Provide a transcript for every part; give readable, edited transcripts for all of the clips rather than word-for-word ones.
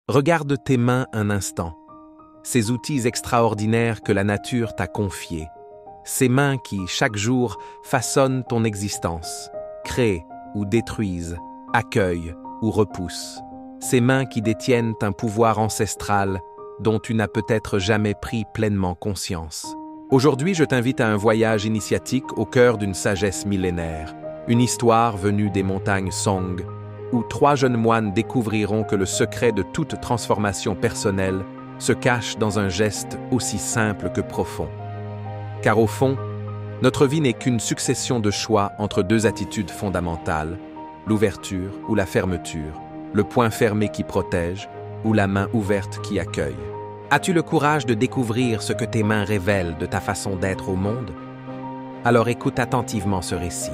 Regarde tes mains un instant, ces outils extraordinaires que la nature t'a confiés, ces mains qui, chaque jour, façonnent ton existence, créent ou détruisent, accueillent ou repoussent, ces mains qui détiennent un pouvoir ancestral dont tu n'as peut-être jamais pris pleinement conscience. Aujourd'hui, je t'invite à un voyage initiatique au cœur d'une sagesse millénaire, une histoire venue des montagnes Song, où 3 jeunes moines découvriront que le secret de toute transformation personnelle se cache dans un geste aussi simple que profond. Car au fond, notre vie n'est qu'une succession de choix entre 2 attitudes fondamentales, l'ouverture ou la fermeture, le poing fermé qui protège ou la main ouverte qui accueille. As-tu le courage de découvrir ce que tes mains révèlent de ta façon d'être au monde? Alors écoute attentivement ce récit.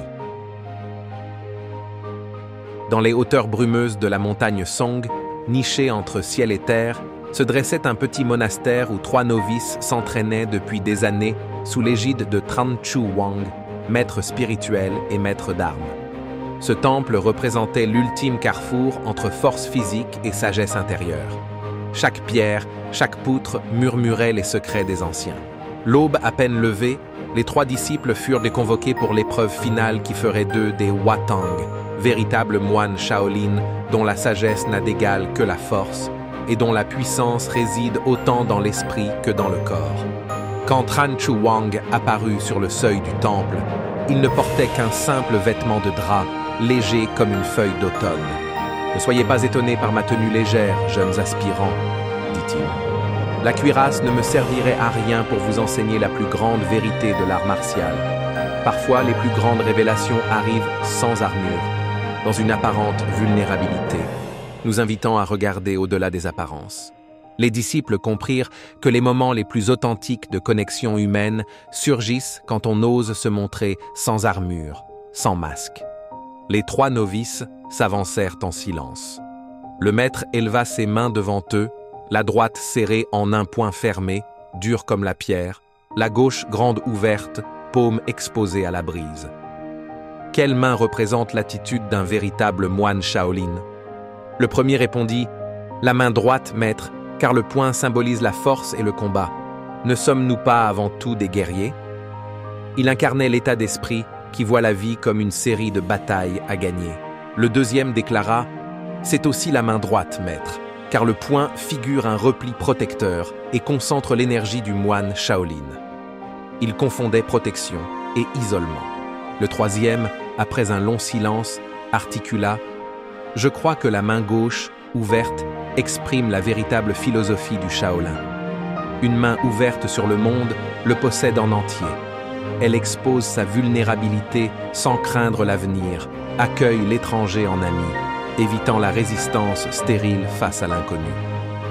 Dans les hauteurs brumeuses de la montagne Song, nichée entre ciel et terre, se dressait un petit monastère où 3 novices s'entraînaient depuis des années sous l'égide de Tran Chu Wang, maître spirituel et maître d'armes. Ce temple représentait l'ultime carrefour entre force physique et sagesse intérieure. Chaque pierre, chaque poutre murmurait les secrets des anciens. L'aube à peine levée, les 3 disciples furent déconvoqués pour l'épreuve finale qui ferait d'eux des Watang, véritables moines Shaolin dont la sagesse n'a d'égal que la force et dont la puissance réside autant dans l'esprit que dans le corps. Quand Tran Chu Wang apparut sur le seuil du temple, il ne portait qu'un simple vêtement de drap, léger comme une feuille d'automne. « Ne soyez pas étonnés par ma tenue légère, jeunes aspirants, » dit-il. « La cuirasse ne me servirait à rien pour vous enseigner la plus grande vérité de l'art martial. Parfois, les plus grandes révélations arrivent sans armure, dans une apparente vulnérabilité, nous invitant à regarder au-delà des apparences. » Les disciples comprirent que les moments les plus authentiques de connexion humaine surgissent quand on ose se montrer sans armure, sans masque. Les 3 novices s'avancèrent en silence. Le maître éleva ses mains devant eux, la droite serrée en un poing fermé, dure comme la pierre, la gauche grande ouverte, paume exposée à la brise. Quelle main représente l'attitude d'un véritable moine Shaolin? Le premier répondit « La main droite, maître, car le poing symbolise la force et le combat. Ne sommes-nous pas avant tout des guerriers ?» Il incarnait l'état d'esprit qui voit la vie comme une série de batailles à gagner. Le deuxième déclara « C'est aussi la main droite, maître, car le poing figure un repli protecteur et concentre l'énergie du moine Shaolin. » Il confondait protection et isolement. Le troisième, après un long silence, articula « Je crois que la main gauche, ouverte, exprime la véritable philosophie du Shaolin. Une main ouverte sur le monde le possède en entier. Elle expose sa vulnérabilité sans craindre l'avenir, accueille l'étranger en ami, évitant la résistance stérile face à l'inconnu.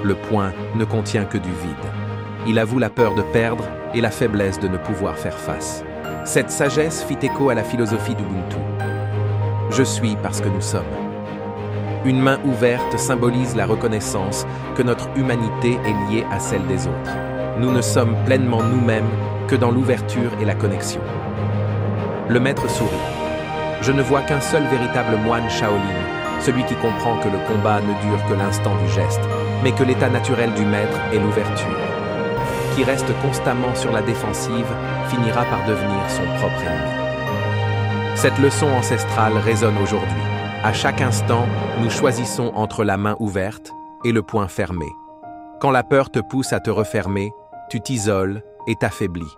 Le poing ne contient que du vide. Il avoue la peur de perdre et la faiblesse de ne pouvoir faire face. Cette sagesse fit écho à la philosophie d'Ubuntu. Je suis parce que nous sommes. Une main ouverte symbolise la reconnaissance que notre humanité est liée à celle des autres. Nous ne sommes pleinement nous-mêmes que dans l'ouverture et la connexion. Le maître sourit. Je ne vois qu'un seul véritable moine Shaolin, celui qui comprend que le combat ne dure que l'instant du geste, mais que l'état naturel du maître est l'ouverture. Qui reste constamment sur la défensive finira par devenir son propre ennemi. Cette leçon ancestrale résonne aujourd'hui. À chaque instant, nous choisissons entre la main ouverte et le poing fermé. Quand la peur te pousse à te refermer, tu t'isoles et t'affaiblis.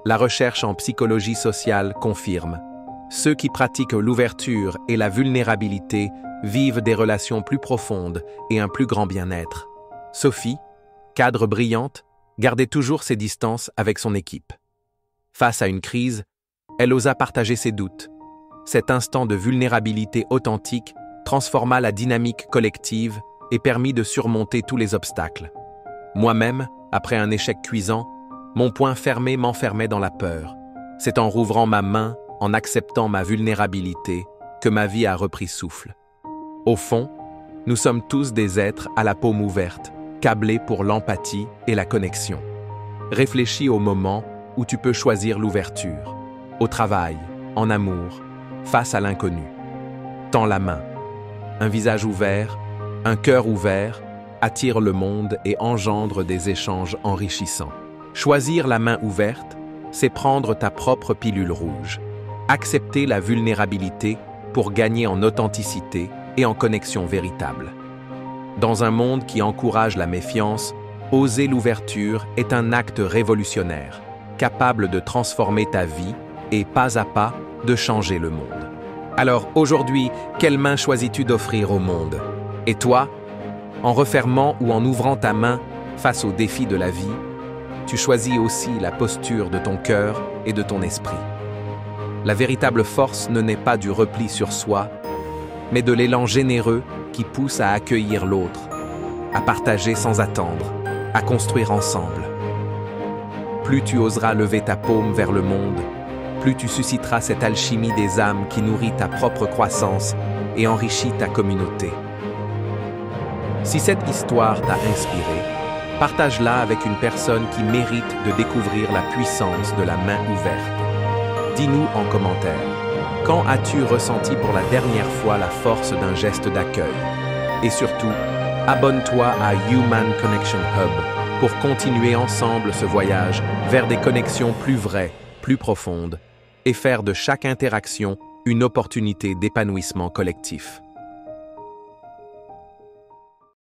La recherche en psychologie sociale confirme. Ceux qui pratiquent l'ouverture et la vulnérabilité vivent des relations plus profondes et un plus grand bien-être. Sophie, cadre brillante, gardait toujours ses distances avec son équipe. Face à une crise, elle osa partager ses doutes. Cet instant de vulnérabilité authentique transforma la dynamique collective et permit de surmonter tous les obstacles. Moi-même, après un échec cuisant, mon poing fermé m'enfermait dans la peur. C'est en rouvrant ma main, en acceptant ma vulnérabilité, que ma vie a repris souffle. Au fond, nous sommes tous des êtres à la paume ouverte, câblés pour l'empathie et la connexion. Réfléchis au moment où tu peux choisir l'ouverture, au travail, en amour, face à l'inconnu. Tends la main, un visage ouvert, un cœur ouvert, attire le monde et engendre des échanges enrichissants. Choisir la main ouverte, c'est prendre ta propre pilule rouge. Accepter la vulnérabilité pour gagner en authenticité et en connexion véritable. Dans un monde qui encourage la méfiance, oser l'ouverture est un acte révolutionnaire, capable de transformer ta vie et, pas à pas, de changer le monde. Alors, aujourd'hui, quelle main choisis-tu d'offrir au monde? Et toi? En refermant ou en ouvrant ta main face aux défis de la vie, tu choisis aussi la posture de ton cœur et de ton esprit. La véritable force ne naît pas du repli sur soi, mais de l'élan généreux qui pousse à accueillir l'autre, à partager sans attendre, à construire ensemble. Plus tu oseras lever ta paume vers le monde, plus tu susciteras cette alchimie des âmes qui nourrit ta propre croissance et enrichit ta communauté. Si cette histoire t'a inspiré, partage-la avec une personne qui mérite de découvrir la puissance de la main ouverte. Dis-nous en commentaire, quand as-tu ressenti pour la dernière fois la force d'un geste d'accueil? Et surtout, abonne-toi à Human Connection Hub pour continuer ensemble ce voyage vers des connexions plus vraies, plus profondes, et faire de chaque interaction une opportunité d'épanouissement collectif.